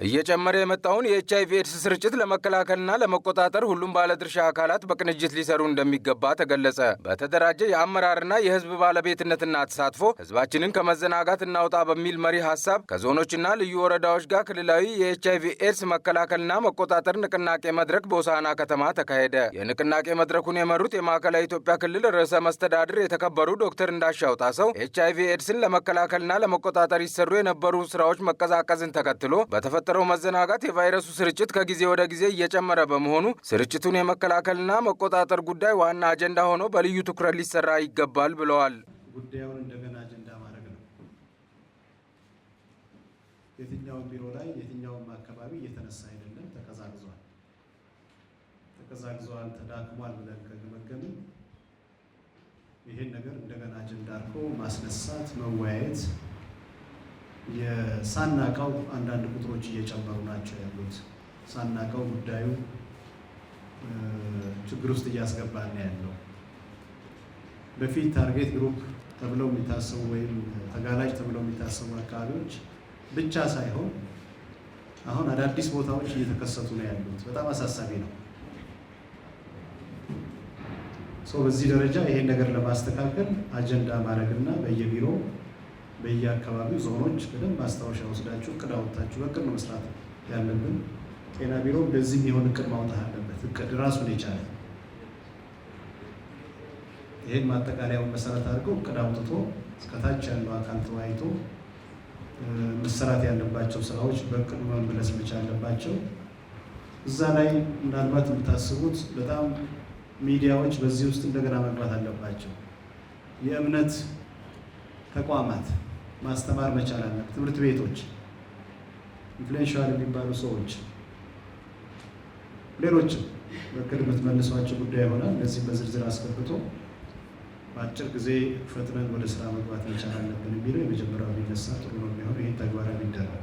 እየጨመረ የመጣውን የኤችአይቪ ኤድስ ስርጭት ለመከላከልና ለመቆጣጠር ሁሉም ባለድርሻ አካላት በቅንጅት ሊሰሩ እንደሚገባ ተገለጸ። በተደራጀ የአመራርና የህዝብ ባለቤትነትና ተሳትፎ ህዝባችንን ከመዘናጋት እናውጣ በሚል መሪ ሀሳብ ከዞኖችና ልዩ ወረዳዎች ጋር ክልላዊ የኤችአይቪ ኤድስ መከላከልና መቆጣጠር ንቅናቄ መድረክ በሆሳዕና ከተማ ተካሄደ። የንቅናቄ መድረኩን የመሩት የማዕከላዊ ኢትዮጵያ ክልል ርዕሰ መስተዳድር የተከበሩ ዶክተር እንዳሻው ጣሰው ኤችአይቪ ኤድስን ለመከላከልና ለመቆጣጠር ይሰሩ የነበሩ ስራዎች መቀዛቀዝን ተከትሎ በተፈጠረው መዘናጋት የቫይረሱ ስርጭት ከጊዜ ወደ ጊዜ እየጨመረ በመሆኑ ስርጭቱን የመከላከልና መቆጣጠር ጉዳይ ዋና አጀንዳ ሆኖ በልዩ ትኩረት ሊሰራ ይገባል ብለዋል። ጉዳዩን እንደገና አጀንዳ ማድረግ ነው። የትኛውም ቢሮ ላይ የትኛውም አካባቢ እየተነሳ አይደለም፣ ተቀዛቅዟል፣ ተዳክሟል ብለን ከገመገምን ይሄን ነገር እንደገና አጀንዳ አድርጎ ማስነሳት፣ መወያየት የሳናቀው አንዳንድ ቁጥሮች እየጨመሩ ናቸው ያሉት። ሳናቀው ጉዳዩ ችግር ውስጥ እያስገባን ያለው በፊት ታርጌት ግሩፕ ተብለው የሚታሰቡ ወይም ተጋላጭ ተብለው የሚታሰቡ አካባቢዎች ብቻ ሳይሆን አሁን አዳዲስ ቦታዎች እየተከሰቱ ነው ያሉት። በጣም አሳሳቢ ነው። በዚህ ደረጃ ይሄን ነገር ለማስተካከል አጀንዳ ማድረግና በየቢሮ በየአካባቢው ዞኖች በደንብ ማስታወሻ ወስዳችሁ እቅድ አውጥታችሁ በእቅድ ነው መስራት ያለብን። ጤና ቢሮ እንደዚህ የሚሆን እቅድ ማውጣት አለበት። እቅድ ራሱን የቻለ ይሄን ማጠቃለያውን መሰረት አድርገው እቅድ አውጥቶ እስከታች ያለው አካል ተወያይቶ መሰራት ያለባቸው ስራዎች በእቅዱ መመለስ መቻል አለባቸው። እዛ ላይ ምናልባት የምታስቡት በጣም ሚዲያዎች በዚህ ውስጥ እንደገና መግባት አለባቸው። የእምነት ተቋማት ማስተማር መቻል አለበት። ትምህርት ቤቶች፣ ኢንፍሉዌንሻል የሚባሉ ሰዎች፣ ሌሎችም በቅድ የምትመልሷቸው ጉዳይ ይሆናል። እነዚህ በዝርዝር አስገብቶ በአጭር ጊዜ ፈጥነን ወደ ስራ መግባት መቻል አለብን የሚለው የመጀመሪያው ቢነሳ ጥሩ ነው የሚሆነው። ይህ ተግባራዊ ቢደረግ።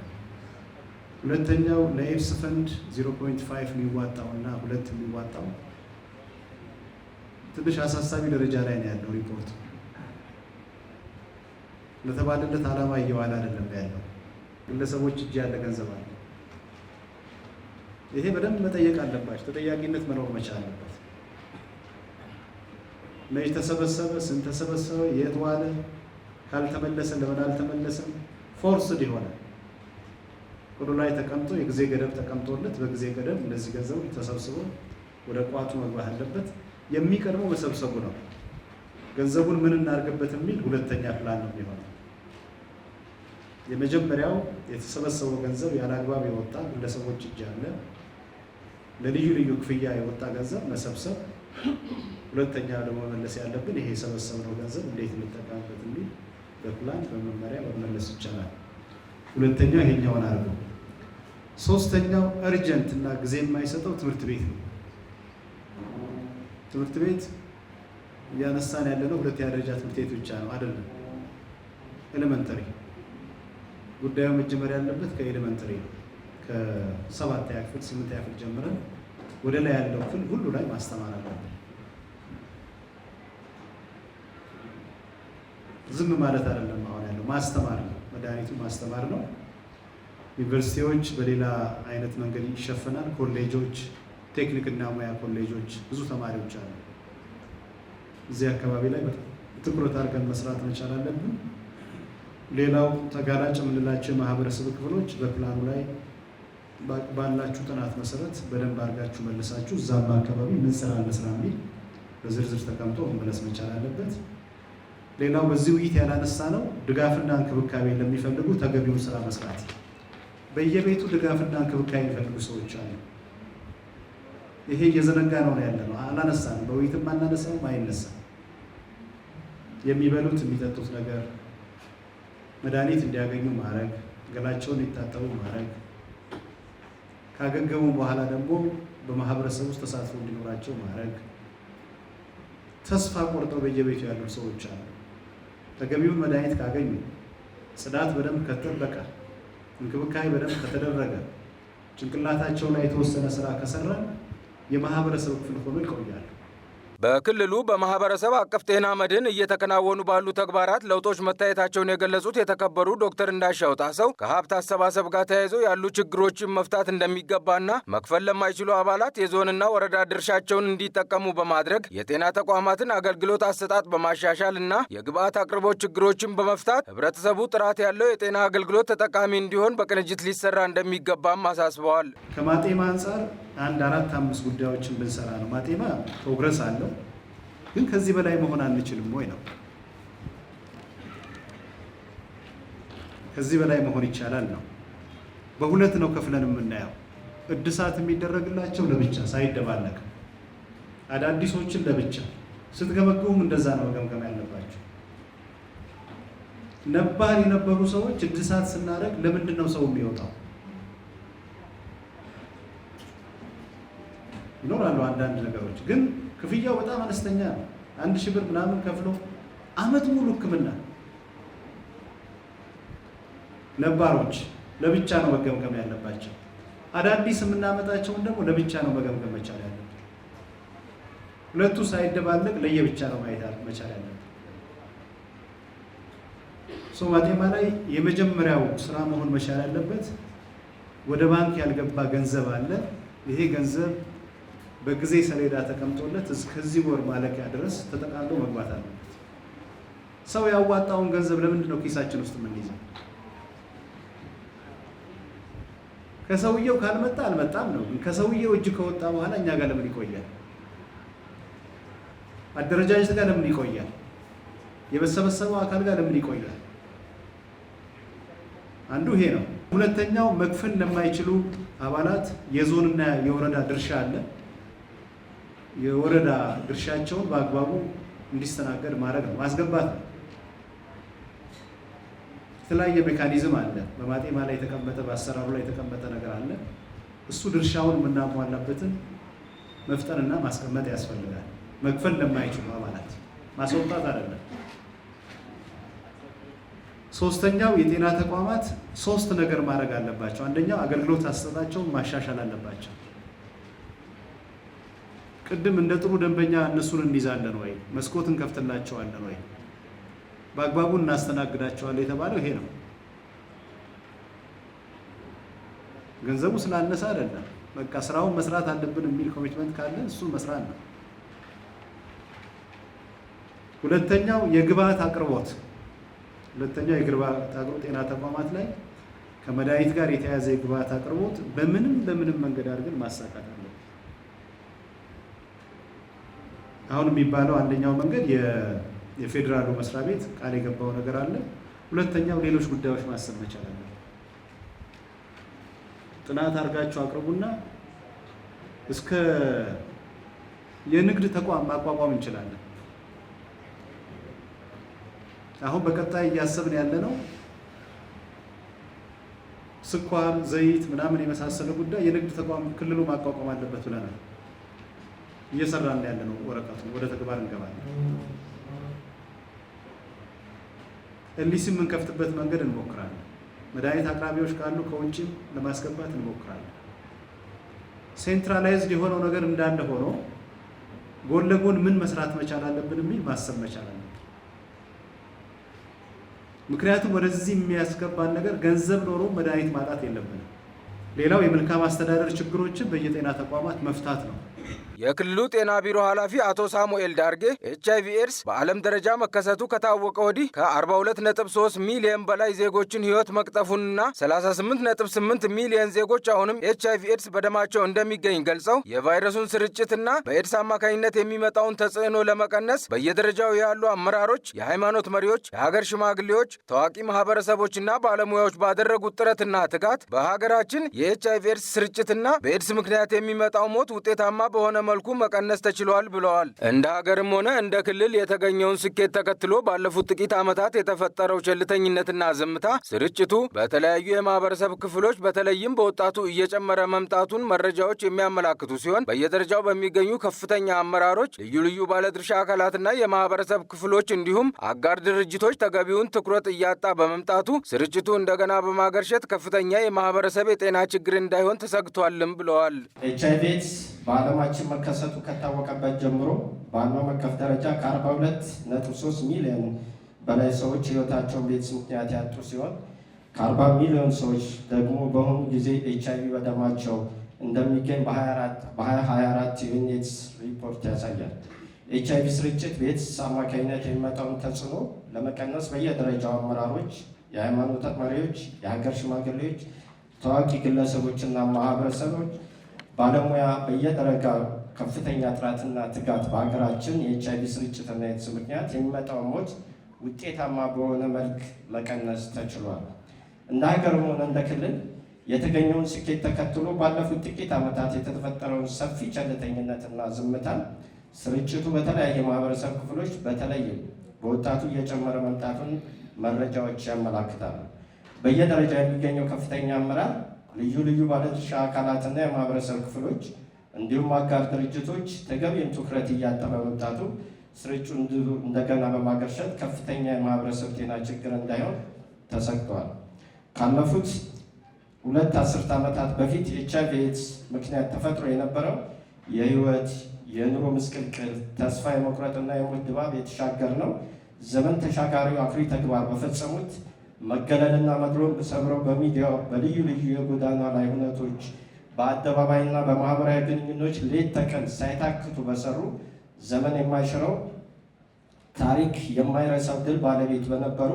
ሁለተኛው ለኤድስ ፈንድ 0.5 የሚዋጣው እና 2 የሚዋጣው ትንሽ አሳሳቢ ደረጃ ላይ ነው ያለው ሪፖርት። ለተባለለት ዓላማ እየዋለ አይደለም ያለው። ግለሰቦች እጅ ያለ ገንዘብ አለ። ይሄ በደንብ መጠየቅ አለባቸው። ተጠያቂነት መኖር መቻል አለበት። መቼ ተሰበሰበ፣ ስንት ተሰበሰበ፣ የት ዋለ፣ ካልተመለሰ ለምን አልተመለሰም፣ ፎርስድ ይሆናል። ሁሉ ላይ ተቀምጦ የጊዜ ገደብ ተቀምጦለት በጊዜ ገደብ እነዚህ ገንዘቦች ተሰብስበው ወደ ቋቱ መግባት አለበት። የሚቀድመው መሰብሰቡ ነው። ገንዘቡን ምን እናድርግበት የሚል ሁለተኛ ፕላን ነው የሚሆነው። የመጀመሪያው የተሰበሰበው ገንዘብ ያለ አግባብ የወጣ ግለሰቦች እጅ ያለ ለልዩ ልዩ ክፍያ የወጣ ገንዘብ መሰብሰብ፣ ሁለተኛ ደግሞ መመለስ ያለብን ይሄ የሰበሰብነው ገንዘብ እንዴት እንጠቀምበት የሚል በፕላን በመመሪያ መመለስ ይቻላል። ሁለተኛው ይሄኛውን አድርገው። ሶስተኛው እርጀንት እና ጊዜ የማይሰጠው ትምህርት ቤት ነው። ትምህርት ቤት እያነሳን ያለነው ሁለተኛ ደረጃ ትምህርት ቤት ብቻ ነው አይደለም። ኤሌመንተሪ ጉዳዩ መጀመር ያለበት ከኤሌመንተሪ ነው። ከ7ኛ ክፍል 8ኛ ክፍል ጀምረን ወደ ላይ ያለው ክፍል ሁሉ ላይ ማስተማር አለብን። ዝም ማለት አይደለም። አሁን ያለው ማስተማር ነው። መድኃኒቱ ማስተማር ነው። ዩኒቨርሲቲዎች በሌላ አይነት መንገድ ይሸፈናል። ኮሌጆች፣ ቴክኒክና ሙያ ኮሌጆች ብዙ ተማሪዎች አሉ። እዚህ አካባቢ ላይ ትኩረት አድርገን መስራት መቻል አለብን። ሌላው ተጋላጭ የምንላቸው የማህበረሰብ ክፍሎች በፕላኑ ላይ ባላችሁ ጥናት መሰረት በደንብ አድርጋችሁ መልሳችሁ እዛም አካባቢ ምን ስራ እንስራ የሚል በዝርዝር ተቀምጦ መመለስ መቻል አለበት። ሌላው በዚህ ውይይት ያላነሳ ነው ድጋፍና እንክብካቤ ለሚፈልጉ ተገቢውን ስራ መስራት። በየቤቱ ድጋፍና እንክብካቤ የሚፈልጉ ሰዎች አሉ። ይሄ እየዘነጋ ነው ያለነው። አላነሳንም። በውይይትም አናነሳውም፣ አይነሳም። የሚበሉት የሚጠጡት ነገር መድኃኒት እንዲያገኙ ማድረግ፣ ገላቸውን እንዲታጠቡ ማድረግ፣ ካገገሙ በኋላ ደግሞ በማህበረሰብ ውስጥ ተሳትፎ እንዲኖራቸው ማድረግ። ተስፋ ቆርጠው በየቤቱ ያሉ ሰዎች አሉ። ተገቢውን መድኃኒት ካገኙ፣ ጽዳት በደንብ ከተጠበቀ፣ እንክብካቤ በደንብ ከተደረገ፣ ጭንቅላታቸው ላይ የተወሰነ ስራ ከሰራ የማህበረሰብ ክፍል ሆኖ ይቆያሉ። በክልሉ በማህበረሰብ አቀፍ ጤና መድን እየተከናወኑ ባሉ ተግባራት ለውጦች መታየታቸውን የገለጹት የተከበሩ ዶክተር እንዳሻው ጣሰው ከሀብት አሰባሰብ ጋር ተያይዘው ያሉ ችግሮችን መፍታት እንደሚገባና መክፈል ለማይችሉ አባላት የዞንና ወረዳ ድርሻቸውን እንዲጠቀሙ በማድረግ የጤና ተቋማትን አገልግሎት አሰጣጥ በማሻሻል እና የግብአት አቅርቦት ችግሮችን በመፍታት ህብረተሰቡ ጥራት ያለው የጤና አገልግሎት ተጠቃሚ እንዲሆን በቅንጅት ሊሰራ እንደሚገባም አሳስበዋል። ከማጤማ አንጻር 4-5 ጉዳዮችን ብንሰራ ነው። ማጤማ ፕሮግረስ አለው፣ ግን ከዚህ በላይ መሆን አንችልም ወይ ነው። ከዚህ በላይ መሆን ይቻላል ነው። በሁለት ነው ከፍለን የምናየው። እድሳት የሚደረግላቸው ለብቻ ሳይደባለቅ፣ አዳዲሶችን ለብቻ ስትገመግሙም እንደዛ ነው መገምገም ያለባቸው። ነባር የነበሩ ሰዎች እድሳት ስናደርግ ለምንድን ነው ሰው የሚወጣው? ይኖራሉ አንዳንድ ነገሮች፣ ግን ክፍያው በጣም አነስተኛ ነው። 1000 ብር ምናምን ከፍሎ አመት ሙሉ ሕክምና። ነባሮች ለብቻ ነው መገምገም ያለባቸው። አዳዲስ የምናመጣቸውን ደግሞ ለብቻ ነው መገምገም መቻል ያለብን። ሁለቱ ሳይደባለቅ ለየብቻ ነው ማየት መቻል ያለብን። ማጤማ ላይ የመጀመሪያው ስራ መሆን መቻል ያለበት፣ ወደ ባንክ ያልገባ ገንዘብ አለ። ይሄ ገንዘብ በጊዜ ሰሌዳ ተቀምጦለት እስከዚህ ወር ማለቂያ ድረስ ተጠቃሎ መግባት አለበት። ሰው ያዋጣውን ገንዘብ ለምንድን ነው ኪሳችን ውስጥ የምንይዘው? ከሰውየው ካልመጣ አልመጣም ነው። ግን ከሰውየው እጅ ከወጣ በኋላ እኛ ጋር ለምን ይቆያል? አደረጃጀት ጋር ለምን ይቆያል? የበሰበሰበው አካል ጋር ለምን ይቆያል? አንዱ ይሄ ነው። ሁለተኛው መክፈል ለማይችሉ አባላት የዞንና የወረዳ ድርሻ አለ። የወረዳ ድርሻቸውን በአግባቡ እንዲስተናገድ ማድረግ ነው፣ ማስገባት ነው። የተለያየ ሜካኒዝም አለ። በማጤማ ላይ የተቀመጠ፣ በአሰራሩ ላይ የተቀመጠ ነገር አለ። እሱ ድርሻውን የምናሟላበትን መፍጠንና ማስቀመጥ ያስፈልጋል። መክፈል ለማይችሉ አባላት ማስወጣት አይደለም። ሶስተኛው የጤና ተቋማት 3 ነገር ማድረግ አለባቸው። አንደኛው አገልግሎት አሰጣጣቸውን ማሻሻል አለባቸው። ቅድም እንደ ጥሩ ደንበኛ እነሱን እንይዛለን ወይ፣ መስኮት እንከፍትላቸዋለን ወይ፣ በአግባቡ እናስተናግዳቸዋለን የተባለው ይሄ ነው። ገንዘቡ ስላነሰ አይደለም። በቃ ስራውን መስራት አለብን የሚል ኮሚትመንት ካለ እሱን መስራት ነው። ሁለተኛው የግብአት አቅርቦት። ሁለተኛው የግብአት አቅርቦት ጤና ተቋማት ላይ ከመድኃኒት ጋር የተያያዘ የግብአት አቅርቦት በምንም መንገድ አድርገን ማሳካት አለብን። አሁን የሚባለው አንደኛው መንገድ የፌዴራሉ መስሪያ ቤት ቃል የገባው ነገር አለ። ሁለተኛው ሌሎች ጉዳዮች ማሰብ መቻል አለ። ጥናት አድርጋችሁ አቅርቡና እስከ የንግድ ተቋም ማቋቋም እንችላለን። አሁን በቀጣይ እያሰብን ያለ ነው ስኳር፣ ዘይት ምናምን የመሳሰለ ጉዳይ የንግድ ተቋም ክልሉ ማቋቋም አለበት ብለናል። እየሰራን ያለ ነው። ወረቀቱን ወደ ተግባር እንገባለን። ኤልሲ የምንከፍትበት መንገድ እንሞክራለን። መድኃኒት አቅራቢዎች ካሉ ከውጭም ለማስገባት እንሞክራለን። ሴንትራላይዝድ የሆነው ነገር እንዳለ ሆኖ ጎን ለጎን ምን መስራት መቻል አለብን የሚል ማሰብ መቻል አለብን። ምክንያቱም ወደዚህ የሚያስገባን ነገር ገንዘብ ኖሮ መድኃኒት ማጣት የለብንም። ሌላው የመልካም አስተዳደር ችግሮችን በየጤና ተቋማት መፍታት ነው። የክልሉ ጤና ቢሮ ኃላፊ አቶ ሳሙኤል ዳርጌ ኤችአይቪ ኤድስ በዓለም ደረጃ መከሰቱ ከታወቀ ወዲህ ከ42.3 ሚሊዮን በላይ ዜጎችን ሕይወት መቅጠፉንና 38.8 ሚሊዮን ዜጎች አሁንም ኤችአይቪ ኤድስ በደማቸው እንደሚገኝ ገልጸው የቫይረሱን ስርጭትና በኤድስ አማካኝነት የሚመጣውን ተጽዕኖ ለመቀነስ በየደረጃው ያሉ አመራሮች፣ የሃይማኖት መሪዎች፣ የሀገር ሽማግሌዎች፣ ታዋቂ ማህበረሰቦችና ባለሙያዎች ባደረጉት ጥረትና ትጋት በሀገራችን የኤችአይቪ ኤድስ ስርጭትና በኤድስ ምክንያት የሚመጣው ሞት ውጤታማ በሆነ መልኩ መቀነስ ተችሏል ብለዋል። እንደ ሀገርም ሆነ እንደ ክልል የተገኘውን ስኬት ተከትሎ ባለፉት ጥቂት ዓመታት የተፈጠረው ቸልተኝነትና ዝምታ ስርጭቱ በተለያዩ የማህበረሰብ ክፍሎች በተለይም በወጣቱ እየጨመረ መምጣቱን መረጃዎች የሚያመላክቱ ሲሆን በየደረጃው በሚገኙ ከፍተኛ አመራሮች፣ ልዩ ልዩ ባለድርሻ አካላትና የማህበረሰብ ክፍሎች እንዲሁም አጋር ድርጅቶች ተገቢውን ትኩረት እያጣ በመምጣቱ ስርጭቱ እንደገና በማገርሸት ከፍተኛ የማህበረሰብ የጤና ችግር እንዳይሆን ተሰግቷልም ብለዋል። ኤችአይቪ ኤድስ በዓለማችን መከሰቱ ከታወቀበት ጀምሮ በዓለም አቀፍ ደረጃ ከ42.3 ሚሊዮን በላይ ሰዎች ሕይወታቸውን በኤድስ ምክንያት ያጡ ሲሆን ከ40 ሚሊዮን ሰዎች ደግሞ በአሁኑ ጊዜ HIV በደማቸው እንደሚገኝ በ2024 ዩኤንኤድስ ሪፖርት ያሳያል። HIV ስርጭት በኤድስ አማካኝነት የሚመጣውን ተጽዕኖ ለመቀነስ በየደረጃው አመራሮች፣ የሃይማኖት መሪዎች፣ የሀገር ሽማግሌዎች፣ ታዋቂ ግለሰቦችና ማህበረሰቦች ባለሙያ በየደረጃው ከፍተኛ ጥረትና ትጋት በሀገራችን የኤችአይቪ ስርጭትና ኤድስ ምክንያት የሚመጣው ሞት ውጤታማ በሆነ መልክ መቀነስ ተችሏል። እንደ ሀገርም ሆነ እንደ ክልል የተገኘውን ስኬት ተከትሎ ባለፉት ጥቂት ዓመታት የተፈጠረውን ሰፊ ቸልተኝነትና ዝምታን ስርጭቱ በተለያየ ማህበረሰብ ክፍሎች በተለይም በወጣቱ እየጨመረ መምጣቱን መረጃዎች ያመላክታሉ። በየደረጃ የሚገኘው ከፍተኛ አመራር፣ ልዩ ልዩ ባለድርሻ አካላትና የማህበረሰብ ክፍሎች እንዲሁም አጋር ድርጅቶች ተገቢውን ትኩረት እያጣ በመምጣቱ ስርጭቱ እንደገና በማገርሸት ከፍተኛ የማህበረሰብ ጤና ችግር እንዳይሆን ተሰግቷል። ካለፉት 2 አስርት ዓመታት በፊት የኤችአይቪ ኤድስ ምክንያት ተፈጥሮ የነበረው የህይወት የኑሮ ምስቅልቅል፣ ተስፋ የመቁረጥና የሞት ድባብ የተሻገር ነው ዘመን ተሻጋሪ አኩሪ ተግባር በፈጸሙት መገለልና መድሎን ሰብረው በሚዲያው በልዩ ልዩ የጎዳና ላይ ሁነቶች በአደባባይና በማህበራዊ ግንኙነቶች ሌት ተቀን ሳይታክቱ በሰሩ ዘመን የማይሽረው ታሪክ የማይረሳው ድል ባለቤት በነበሩ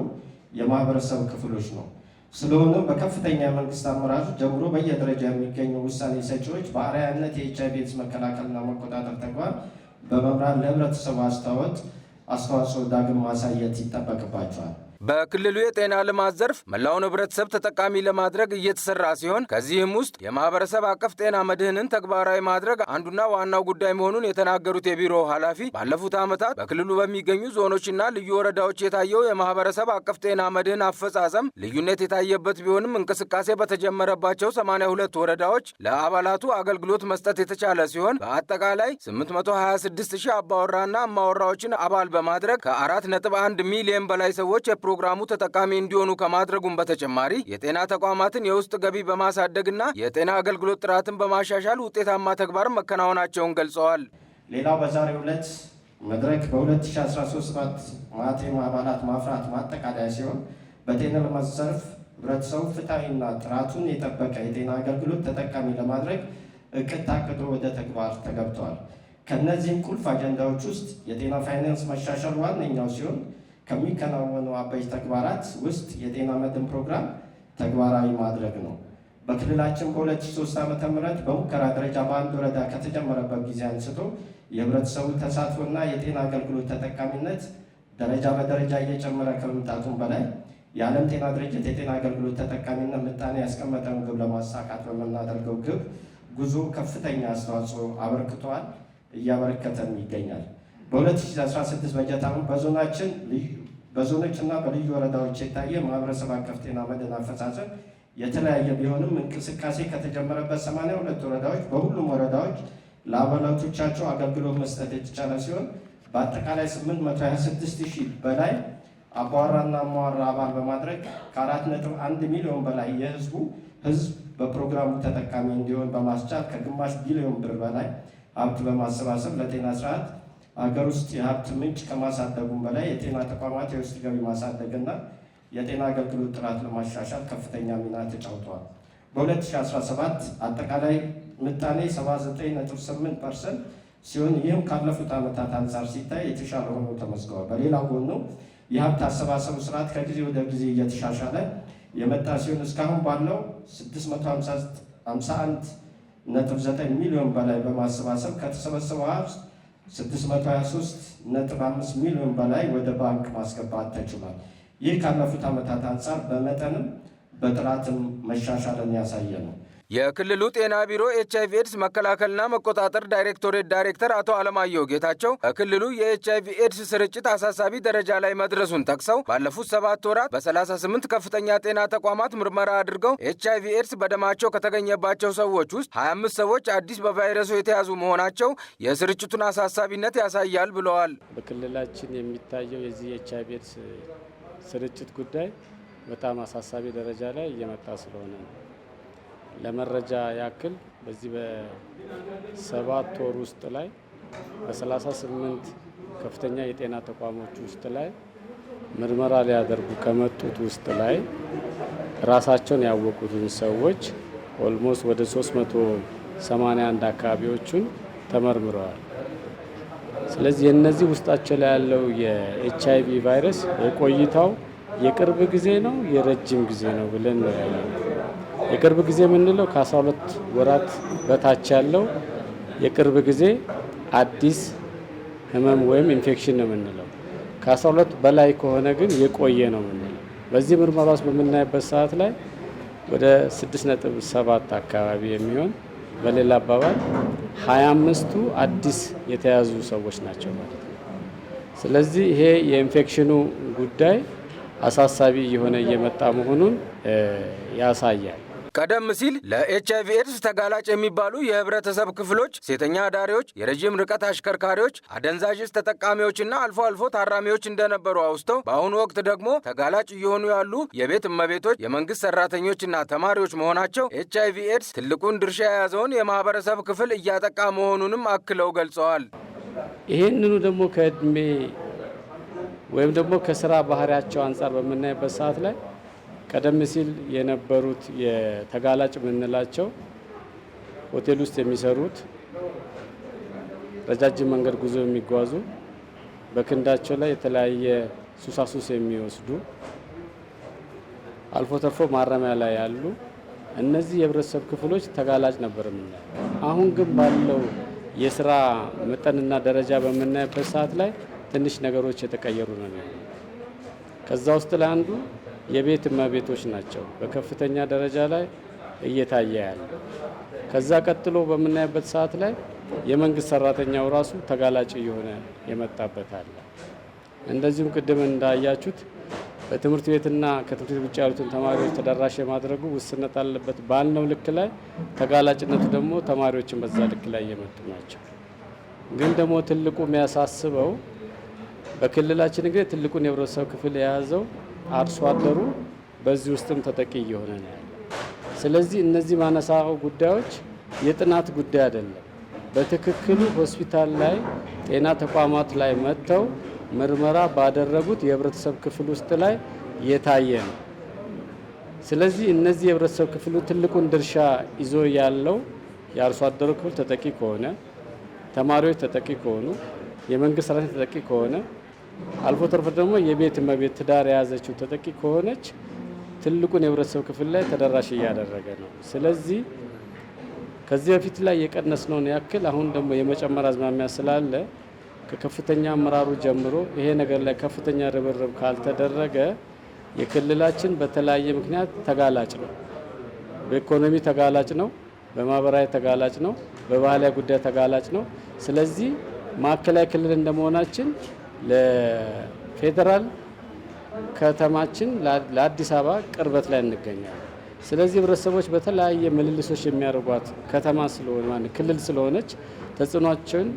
የማህበረሰብ ክፍሎች ነው። ስለሆነም በከፍተኛ የመንግስት አመራሮች ጀምሮ በየደረጃ የሚገኙ ውሳኔ ሰጪዎች በአርአያነት የኤችአይቪ ኤድስ መከላከልና መቆጣጠር ተግባር በመምራት ለህብረተሰቡ አስተዋጽኦ ዳግም ማሳየት ይጠበቅባቸዋል። በክልሉ የጤና ልማት ዘርፍ መላውን ህብረተሰብ ተጠቃሚ ለማድረግ እየተሰራ ሲሆን ከዚህም ውስጥ የማህበረሰብ አቀፍ ጤና መድህንን ተግባራዊ ማድረግ አንዱና ዋናው ጉዳይ መሆኑን የተናገሩት የቢሮው ኃላፊ ባለፉት ዓመታት በክልሉ በሚገኙ ዞኖችና ልዩ ወረዳዎች የታየው የማህበረሰብ አቀፍ ጤና መድህን አፈጻጸም ልዩነት የታየበት ቢሆንም እንቅስቃሴ በተጀመረባቸው 82 ወረዳዎች ለአባላቱ አገልግሎት መስጠት የተቻለ ሲሆን በአጠቃላይ 826 ሺህ አባወራና እማወራዎችን አባል በማድረግ ከ4.1 ሚሊዮን በላይ ሰዎች ፕሮግራሙ ተጠቃሚ እንዲሆኑ ከማድረጉም በተጨማሪ የጤና ተቋማትን የውስጥ ገቢ በማሳደግና የጤና አገልግሎት ጥራትን በማሻሻል ውጤታማ ተግባር መከናወናቸውን ገልጸዋል። ሌላው በዛሬው ዕለት መድረክ በ2013 ማቴም አባላት ማፍራት ማጠቃለያ ሲሆን በጤና ልማት ዘርፍ ህብረተሰቡ ፍትሐዊና ጥራቱን የጠበቀ የጤና አገልግሎት ተጠቃሚ ለማድረግ እቅድ ታቅዶ ወደ ተግባር ተገብቷል። ከእነዚህም ቁልፍ አጀንዳዎች ውስጥ የጤና ፋይናንስ መሻሻል ዋነኛው ሲሆን ከሚከናወኑ አበይት ተግባራት ውስጥ የጤና መድን ፕሮግራም ተግባራዊ ማድረግ ነው። በክልላችን በ2003 ዓ.ም በሙከራ ደረጃ በአንድ ወረዳ ከተጀመረበት ጊዜ አንስቶ የህብረተሰቡ ተሳትፎና የጤና አገልግሎት ተጠቃሚነት ደረጃ በደረጃ እየጨመረ ከመምጣቱም በላይ የዓለም ጤና ድርጅት የጤና አገልግሎት ተጠቃሚነት ምጣኔ ያስቀመጠውን ግብ ለማሳካት በምናደርገው ግብ ጉዞ ከፍተኛ አስተዋጽኦ አበርክቷል፣ እያበረከተም ይገኛል። በ2016 በጀት ዓመት በዞኖችና በልዩ ወረዳዎች የታየ ማህበረሰብ አቀፍ ጤና መድን አፈጻጸም የተለያየ ቢሆንም እንቅስቃሴ ከተጀመረበት 82 ወረዳዎች በሁሉም ወረዳዎች ለአባላቶቻቸው አገልግሎት መስጠት የተቻለ ሲሆን በአጠቃላይ 826 ሺህ በላይ አባወራና እማወራ አባል በማድረግ ከ4.1 ሚሊዮን በላይ ህዝብ በፕሮግራሙ ተጠቃሚ እንዲሆን በማስቻል ከግማሽ ቢሊዮን ብር በላይ ሀብት በማሰባሰብ ለጤና ስርዓት አገር ውስጥ የሀብት ምንጭ ከማሳደጉም በላይ የጤና ተቋማት የውስጥ ገቢ ማሳደግና የጤና አገልግሎት ጥራት ለማሻሻል ከፍተኛ ሚና ተጫውተዋል። በ2017 አጠቃላይ ምጣኔ 79.8% ሲሆን ይህም ካለፉት ዓመታት አንጻር ሲታይ የተሻለ ሆኖ ተመዝግቧል። በሌላ ጎኑ የሀብት አሰባሰቡ ስርዓት ከጊዜ ወደ ጊዜ እየተሻሻለ የመጣ ሲሆን እስካሁን ባለው 651.9 ሚሊዮን በላይ በማሰባሰብ ከተሰበሰበው ሀብት 623.5 ሚሊዮን በላይ ወደ ባንክ ማስገባት ተችሏል። ይህ ካለፉት ዓመታት አንጻር በመጠንም በጥራትም መሻሻልን ያሳየ ነው። የክልሉ ጤና ቢሮ ኤችአይቪ ኤድስ መከላከልና መቆጣጠር ዳይሬክቶሬት ዳይሬክተር አቶ አለማየሁ ጌታቸው በክልሉ የኤችአይቪ ኤድስ ስርጭት አሳሳቢ ደረጃ ላይ መድረሱን ጠቅሰው ባለፉት 7 ወራት በ38 ከፍተኛ ጤና ተቋማት ምርመራ አድርገው ኤችአይቪ ኤድስ በደማቸው ከተገኘባቸው ሰዎች ውስጥ 25 ሰዎች አዲስ በቫይረሱ የተያዙ መሆናቸው የስርጭቱን አሳሳቢነት ያሳያል ብለዋል። በክልላችን የሚታየው የዚህ የኤችአይቪ ኤድስ ስርጭት ጉዳይ በጣም አሳሳቢ ደረጃ ላይ እየመጣ ስለሆነ ነው። ለመረጃ ያክል በዚህ በ7 ወር ውስጥ ላይ በ38 ከፍተኛ የጤና ተቋሞች ውስጥ ላይ ምርመራ ሊያደርጉ ከመጡት ውስጥ ላይ ራሳቸውን ያወቁትን ሰዎች ኦልሞስት ወደ 381 አካባቢዎቹን ተመርምረዋል። ስለዚህ የነዚህ ውስጣቸው ላይ ያለው የኤችአይቪ ቫይረስ የቆይታው የቅርብ ጊዜ ነው የረጅም ጊዜ ነው ብለን ነው ያለው። የቅርብ ጊዜ የምንለው ከ12 ወራት በታች ያለው የቅርብ ጊዜ አዲስ ህመም ወይም ኢንፌክሽን ነው የምንለው። ከ12 በላይ ከሆነ ግን የቆየ ነው የምንለው። በዚህ ምርመራ ውስጥ በምናይበት ሰዓት ላይ ወደ 6.7 አካባቢ የሚሆን በሌላ አባባል 25ቱ አዲስ የተያዙ ሰዎች ናቸው ማለት ነው። ስለዚህ ይሄ የኢንፌክሽኑ ጉዳይ አሳሳቢ የሆነ እየመጣ መሆኑን ያሳያል። ቀደም ሲል ለኤችአይቪ ኤድስ ተጋላጭ የሚባሉ የህብረተሰብ ክፍሎች ሴተኛ አዳሪዎች፣ የረጅም ርቀት አሽከርካሪዎች፣ አደንዛዥ ዕፅ ተጠቃሚዎችና አልፎ አልፎ ታራሚዎች እንደነበሩ አውስተው በአሁኑ ወቅት ደግሞ ተጋላጭ እየሆኑ ያሉ የቤት እመቤቶች፣ የመንግስት ሰራተኞችና ተማሪዎች መሆናቸው ኤችአይቪ ኤድስ ትልቁን ድርሻ የያዘውን የማህበረሰብ ክፍል እያጠቃ መሆኑንም አክለው ገልጸዋል። ይህንኑ ደግሞ ከእድሜ ወይም ደግሞ ከስራ ባህሪያቸው አንጻር በምናይበት ሰዓት ላይ ቀደም ሲል የነበሩት የተጋላጭ የምንላቸው ሆቴል ውስጥ የሚሰሩት፣ ረጃጅም መንገድ ጉዞ የሚጓዙ፣ በክንዳቸው ላይ የተለያየ ሱሳሱስ የሚወስዱ፣ አልፎ ተርፎ ማረሚያ ላይ ያሉ እነዚህ የህብረተሰብ ክፍሎች ተጋላጭ ነበር የምናየው። አሁን ግን ባለው የስራ መጠንና ደረጃ በምናይበት ሰዓት ላይ ትንሽ ነገሮች የተቀየሩ ነው። ከዛ ውስጥ ላይ አንዱ የቤት እመቤቶች ናቸው በከፍተኛ ደረጃ ላይ እየታየ ያለ። ከዛ ቀጥሎ በምናይበት ሰዓት ላይ የመንግስት ሰራተኛው ራሱ ተጋላጭ እየሆነ የመጣበት አለ። እንደዚሁም ቅድም እንዳያችሁት በትምህርት ቤትና ከትምህርት ቤት ውጭ ያሉትን ተማሪዎች ተደራሽ የማድረጉ ውስንነት አለበት ባልነው ልክ ላይ ተጋላጭነቱ ደግሞ ተማሪዎችን በዛ ልክ ላይ እየመጡ ናቸው። ግን ደግሞ ትልቁ የሚያሳስበው በክልላችን እንግዲህ ትልቁን የህብረተሰብ ክፍል የያዘው አርሶ አደሩ በዚህ ውስጥም ተጠቂ እየሆነ ነው ያለው። ስለዚህ እነዚህ ማነሳው ጉዳዮች የጥናት ጉዳይ አይደለም። በትክክሉ ሆስፒታል ላይ ጤና ተቋማት ላይ መጥተው ምርመራ ባደረጉት የህብረተሰብ ክፍል ውስጥ ላይ የታየ ነው። ስለዚህ እነዚህ የህብረተሰብ ክፍሉ ትልቁን ድርሻ ይዞ ያለው የአርሶ አደሩ ክፍል ተጠቂ ከሆነ፣ ተማሪዎች ተጠቂ ከሆኑ፣ የመንግስት ሰራተኞች ተጠቂ ከሆነ፣ አልፎ ተርፎ ደግሞ የቤት እመቤት ትዳር የያዘችው ተጠቂ ከሆነች ትልቁን የህብረተሰብ ክፍል ላይ ተደራሽ እያደረገ ነው። ስለዚህ ከዚህ በፊት ላይ የቀነስነውን ያክል አሁን ደግሞ የመጨመር አዝማሚያ ስላለ ከከፍተኛ አመራሩ ጀምሮ ይሄ ነገር ላይ ከፍተኛ ርብርብ ካልተደረገ የክልላችን በተለያየ ምክንያት ተጋላጭ ነው። በኢኮኖሚ ተጋላጭ ነው፣ በማህበራዊ ተጋላጭ ነው፣ በባህላዊ ጉዳይ ተጋላጭ ነው። ስለዚህ ማዕከላዊ ክልል እንደመሆናችን ለፌዴራል ከተማችን ለአዲስ አበባ ቅርበት ላይ እንገኛለን። ስለዚህ ህብረተሰቦች በተለያየ ምልልሶች የሚያደርጓት ከተማ ስለሆነ ክልል ስለሆነች ተጽዕኖችን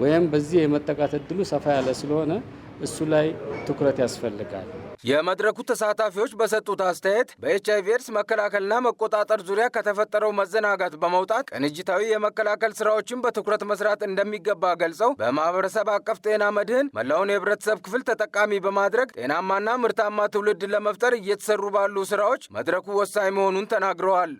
ወይም በዚህ የመጠቃት እድሉ ሰፋ ያለ ስለሆነ እሱ ላይ ትኩረት ያስፈልጋል። የመድረኩ ተሳታፊዎች በሰጡት አስተያየት በኤችአይቪ ኤድስ መከላከልና መቆጣጠር ዙሪያ ከተፈጠረው መዘናጋት በመውጣት ቅንጅታዊ የመከላከል ስራዎችን በትኩረት መስራት እንደሚገባ ገልጸው በማህበረሰብ አቀፍ ጤና መድህን መላውን የህብረተሰብ ክፍል ተጠቃሚ በማድረግ ጤናማና ምርታማ ትውልድ ለመፍጠር እየተሰሩ ባሉ ስራዎች መድረኩ ወሳኝ መሆኑን ተናግረዋል።